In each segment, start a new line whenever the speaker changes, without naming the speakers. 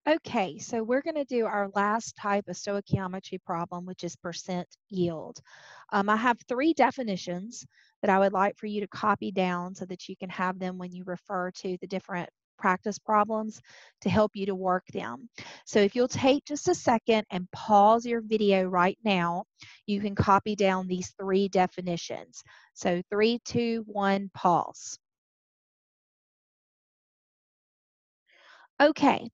Okay, so we're going to do our last type of stoichiometry problem, which is percent yield. I have three definitions that I would like for you to copy down so that you can have them when you refer to the different practice problems to help you to work them. So if you'll take just a second and pause your video right now, you can copy down these three definitions. So 3, 2, 1, pause. Okay,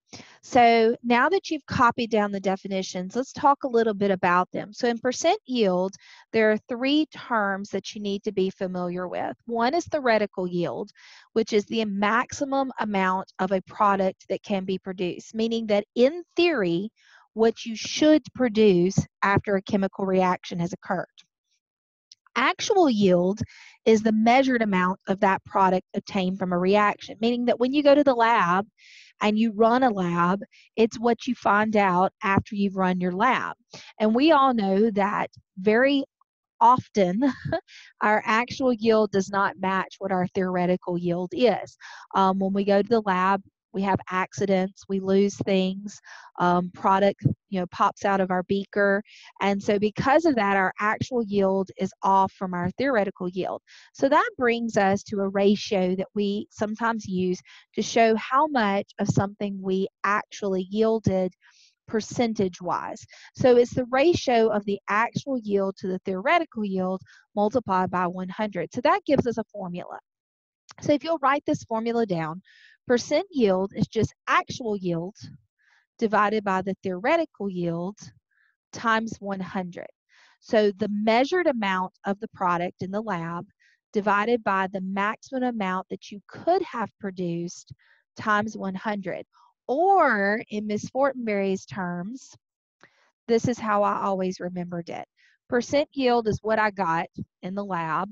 so now that you've copied down the definitions, let's talk a little bit about them. So in percent yield, there are three terms that you need to be familiar with. One is theoretical yield, which is the maximum amount of a product that can be produced, meaning that in theory, what you should produce after a chemical reaction has occurred. Actual yield is the measured amount of that product obtained from a reaction, meaning that when you go to the lab and you run a lab, it's what you find out after you've run your lab. And we all know that very often our actual yield does not match what our theoretical yield is. When we go to the lab, we have accidents, we lose things, product pops out of our beaker, and so because of that, our actual yield is off from our theoretical yield. So that brings us to a ratio that we sometimes use to show how much of something we actually yielded percentage-wise. So it's the ratio of the actual yield to the theoretical yield multiplied by 100. So that gives us a formula. So if you'll write this formula down, percent yield is just actual yield divided by the theoretical yield times 100. So the measured amount of the product in the lab divided by the maximum amount that you could have produced times 100. Or in Ms. Fortenberry's terms, this is how I always remembered it. Percent yield is what I got in the lab,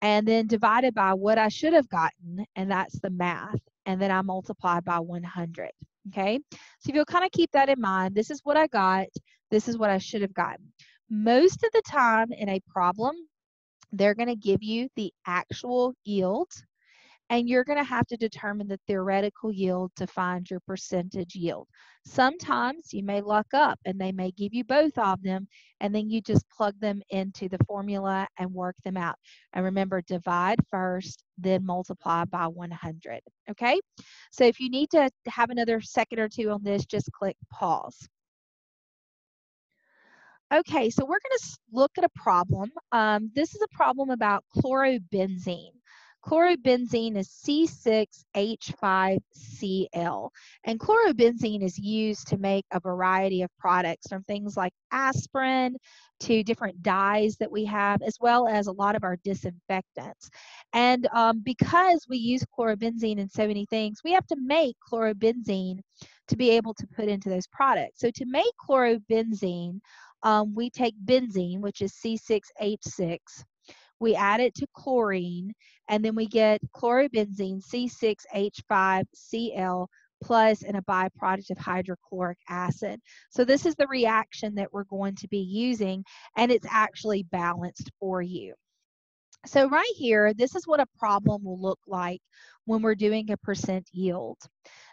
and then divided by what I should have gotten, and that's the math, and then I multiply by 100. Okay, so if you'll kind of keep that in mind, this is what I got, this is what I should have gotten. Most of the time in a problem, they're going to give you the actual yield, and you're going to have to determine the theoretical yield to find your percentage yield. Sometimes you may luck up and they may give you both of them, and then you just plug them into the formula and work them out. And remember, divide first, then multiply by 100. Okay? So if you need to have another second or two on this, just click pause. Okay, so we're going to look at a problem. This is a problem about chlorobenzene. Chlorobenzene is C6H5Cl, and chlorobenzene is used to make a variety of products, from things like aspirin to different dyes that we have, as well as a lot of our disinfectants. And because we use chlorobenzene in so many things, we have to make chlorobenzene to be able to put into those products. So to make chlorobenzene, we take benzene, which is C6H6, we add it to chlorine, and then we get chlorobenzene, C6H5Cl, plus and a byproduct of hydrochloric acid. So this is the reaction that we're going to be using, and it's actually balanced for you. So right here, this is what a problem will look like when we're doing a percent yield.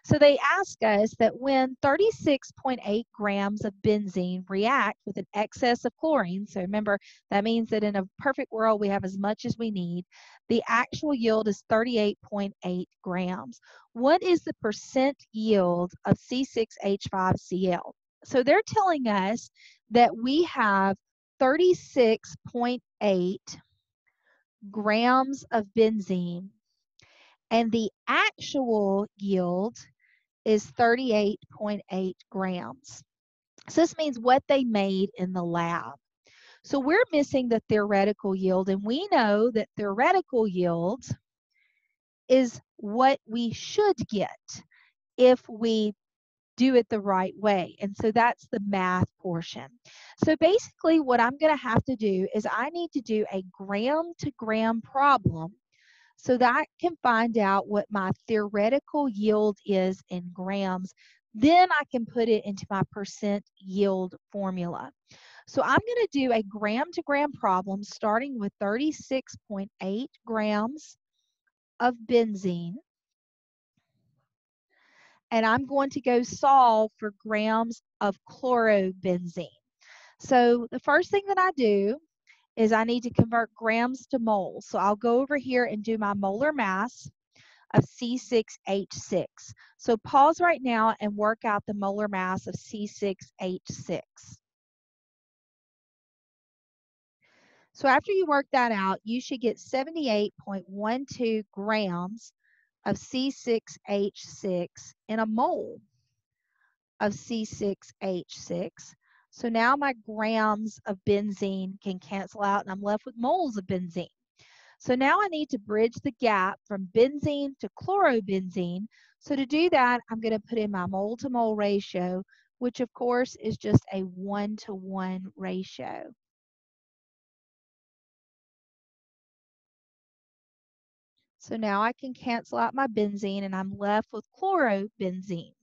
So they ask us that when 36.8 grams of benzene react with an excess of chlorine, so remember, that means that in a perfect world, we have as much as we need, the actual yield is 38.8 grams. What is the percent yield of C6H5Cl? So they're telling us that we have 36.8 grams of benzene, and the actual yield is 38.8 grams. So this means what they made in the lab. So we're missing the theoretical yield, and we know that theoretical yield is what we should get if we do it the right way. And so that's the math portion. So basically what I'm going to have to do is I need to do a gram to gram problem so that I can find out what my theoretical yield is in grams. Then I can put it into my percent yield formula. So I'm going to do a gram to gram problem starting with 36.8 grams of benzene. and I'm going to go solve for grams of chlorobenzene. So the first thing that I do is I need to convert grams to moles. So I'll go over here and do my molar mass of C6H6. So pause right now and work out the molar mass of C6H6. So after you work that out, you should get 78.12 grams of C6H6 in a mole of C6H6. So now my grams of benzene can cancel out and I'm left with moles of benzene. So now I need to bridge the gap from benzene to chlorobenzene. So to do that, I'm going to put in my mole to mole ratio, which of course is just a 1-to-1 ratio. So now I can cancel out my benzene and I'm left with chlorobenzene.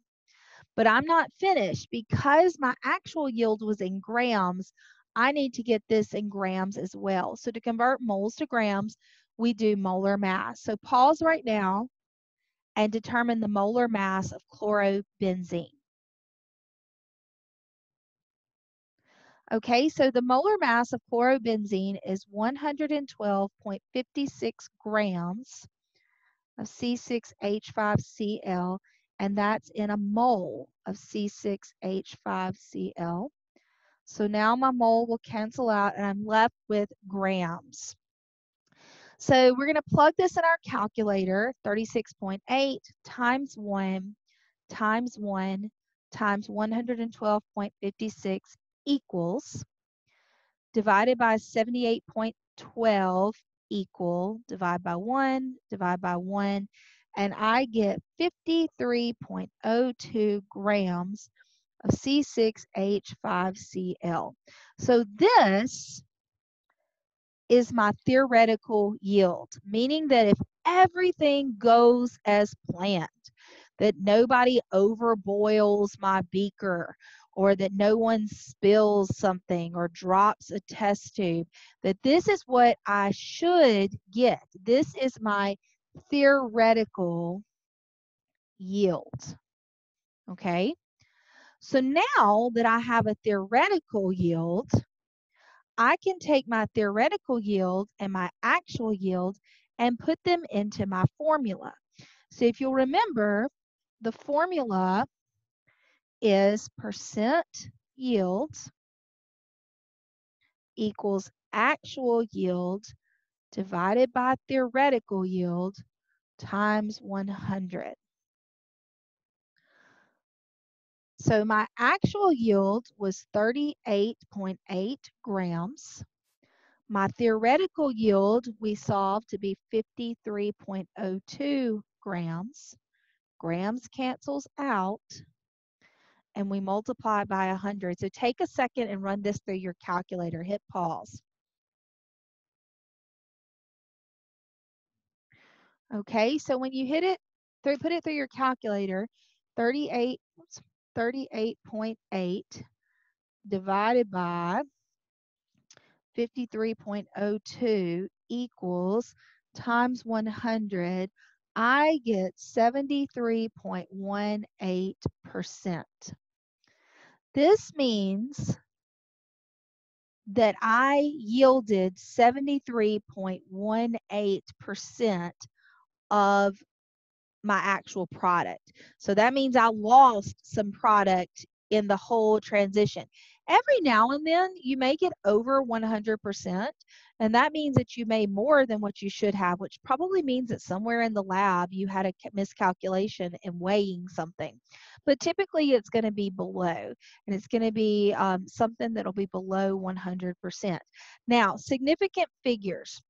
But I'm not finished because my actual yield was in grams. I need to get this in grams as well. So to convert moles to grams, we do molar mass. So pause right now and determine the molar mass of chlorobenzene. Okay, so the molar mass of chlorobenzene is 112.56 grams of C6H5Cl, and that's in a mole of C6H5Cl. So now my mole will cancel out and I'm left with grams. So we're going to plug this in our calculator. 36.8 times 1 times 1 times 112.56 equals, divided by 78.12 equal, divide by 1, and I get 53.02 grams of C6H5Cl. So this is my theoretical yield, meaning that if everything goes as planned, that nobody overboils my beaker, or that no one spills something or drops a test tube, that this is what I should get. This is my theoretical yield. Okay? So now that I have a theoretical yield, I can take my theoretical yield and my actual yield and put them into my formula. So if you'll remember, the formula is percent yield equals actual yield divided by theoretical yield times 100. So my actual yield was 38.8 grams. My theoretical yield we solved to be 53.02 grams. Grams cancels out and we multiply by 100. So take a second and run this through your calculator. Hit pause. Okay, so when you hit it, put it through your calculator, 38.8 divided by 53.02 equals times 100, I get 73.18%. This means that I yielded 73.18% of my actual product. So that means I lost some product in the whole transition. Every now and then you may get over 100%, and that means that you made more than what you should have, which probably means that somewhere in the lab you had a miscalculation in weighing something. But typically it's going to be below, and it's going to be something that'll be below 100%. Now, significant figures.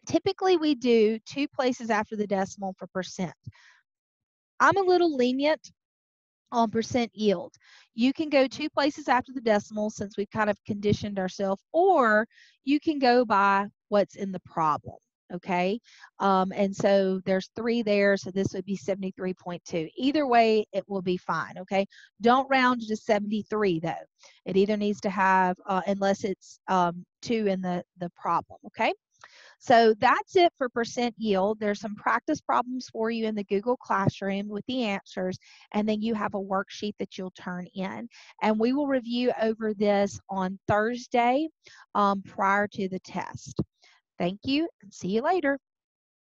Typically we do 2 places after the decimal for percent. I'm a little lenient on percent yield. You can go 2 places after the decimal since we've kind of conditioned ourselves, or you can go by what's in the problem. Okay, and so there's 3 there, so this would be 73.2. Either way, it will be fine. Okay, don't round to 73 though. It either needs to have, unless it's 2 in the problem. Okay. So that's it for percent yield. There's some practice problems for you in the Google Classroom with the answers, and then you have a worksheet that you'll turn in. And we will review over this on Thursday prior to the test. Thank you, and see you later.